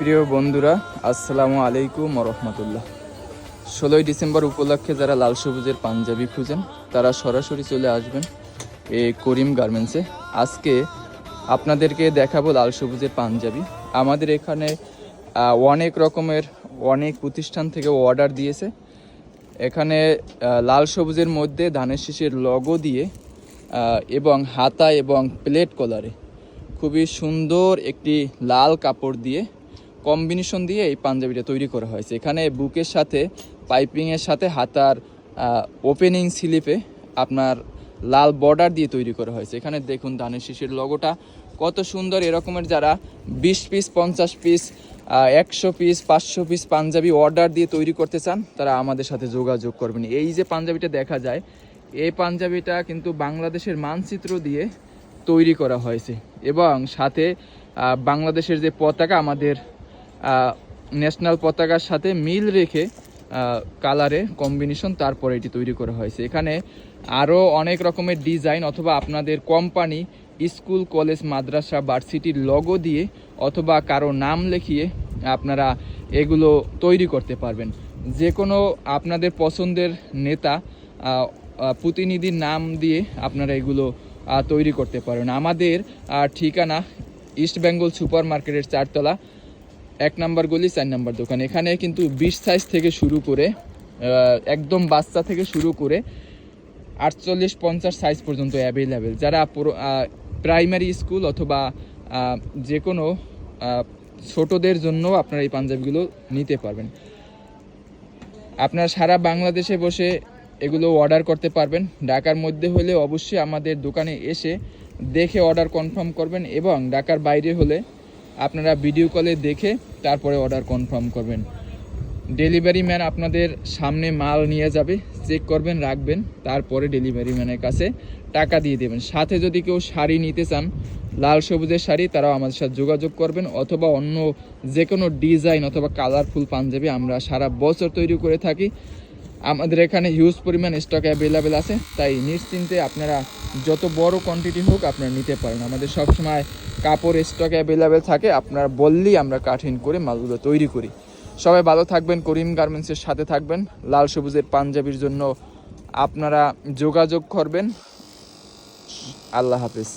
প্রিয় বন্ধুরা, আসসালামু আলাইকুম রহমতুল্লাহ। 16ই ডিসেম্বর উপলক্ষে যারা লাল সবুজের পাঞ্জাবি খুঁজেন তারা সরাসরি চলে আসবেন এই করিম গার্মেন্টসে। আজকে আপনাদেরকে দেখাবো লাল সবুজের পাঞ্জাবি। আমাদের এখানে অনেক রকমের অনেক প্রতিষ্ঠান থেকে অর্ডার দিয়েছে। এখানে লাল সবুজের মধ্যে ধানের শীষের লগো দিয়ে এবং হাতা এবং প্লেট কলারে খুবই সুন্দর একটি লাল কাপড় দিয়ে কম্বিনেশন দিয়ে এই পাঞ্জাবিটা তৈরি করা হয়েছে। এখানে বুকের সাথে পাইপিংয়ের সাথে হাতার ওপেনিং স্লিপে আপনার লাল বর্ডার দিয়ে তৈরি করা হয়েছে। এখানে দেখুন ধানের শীষের লগোটা কত সুন্দর। এরকমের যারা 20 piece 50 piece 100 piece 500 piece Punjabi order দিয়ে তৈরি করতে চান তারা আমাদের সাথে যোগাযোগ করবেন। এই যে পাঞ্জাবিটা দেখা যায়, এই পাঞ্জাবিটা কিন্তু বাংলাদেশের মানচিত্র দিয়ে তৈরি করা হয়েছে এবং সাথে বাংলাদেশের যে পতাকা, আমাদের ন্যাশনাল পতাকার সাথে মিল রেখে কালারে কম্বিনেশন তারপরে এটি তৈরি করা হয়েছে। এখানে আরও অনেক রকমের ডিজাইন অথবা আপনাদের কোম্পানি, স্কুল, কলেজ, মাদ্রাসা, ভার্সিটির লগো দিয়ে অথবা কারো নাম লিখিয়ে আপনারা এগুলো তৈরি করতে পারবেন। যে কোনো আপনাদের পছন্দের নেতা, প্রতিনিধির নাম দিয়ে আপনারা এগুলো তৈরি করতে পারেন। আমাদের ঠিকানা ইস্ট বেঙ্গল সুপার মার্কেটের 4 তলা, 1 নম্বর গলি, 4 নম্বর দোকান। এখানে কিন্তু 20 সাইজ থেকে শুরু করে একদম বাচ্চা থেকে শুরু করে 48-50 সাইজ পর্যন্ত অ্যাভেলেবেল। যারা প্রাইমারি স্কুল অথবা যে কোনো ছোটদের জন্য আপনারা এই পাঞ্জাবিগুলো নিতে পারবেন। আপনারা সারা বাংলাদেশে বসে এগুলো অর্ডার করতে পারবেন। ঢাকার মধ্যে হলে অবশ্যই আমাদের দোকানে এসে দেখে অর্ডার কনফার্ম করবেন এবং ঢাকার বাইরে হলে আপনারা ভিডিও কলে দেখে তারপরে অর্ডার কনফার্ম করবেন। ডেলিভারি ম্যান আপনাদের সামনে মাল নিয়ে যাবে, চেক করবেন, রাখবেন, তারপরে ডেলিভারি ম্যানের কাছে টাকা দিয়ে দেবেন। সাথে যদি কেউ শাড়ি নিতে চান, লাল সবুজের শাড়ি, তারাও আমাদের সাথে যোগাযোগ করবেন। অথবা অন্য যে কোনো ডিজাইন অথবা কালারফুল পাঞ্জাবি আমরা সারা বছর তৈরি করে থাকি। আমাদের এখানে হিউজ পরিমাণ স্টক অ্যাভেলেবেল আছে, তাই নিশ্চিন্তে আপনারা যত বড় কোয়ান্টিটি হোক আপনারা নিতে পারেন। আমাদের সবসময় কাপড় স্টক অ্যাভেলেবেল থাকে, আপনারা বললেই আমরা কাটিং করে মালগুলো তৈরি করি। সবাই ভালো থাকবেন, করিম গার্মেন্টসের সাথে থাকবেন। লাল সবুজের পাঞ্জাবির জন্য আপনারা যোগাযোগ করবেন। আল্লাহ হাফেজ।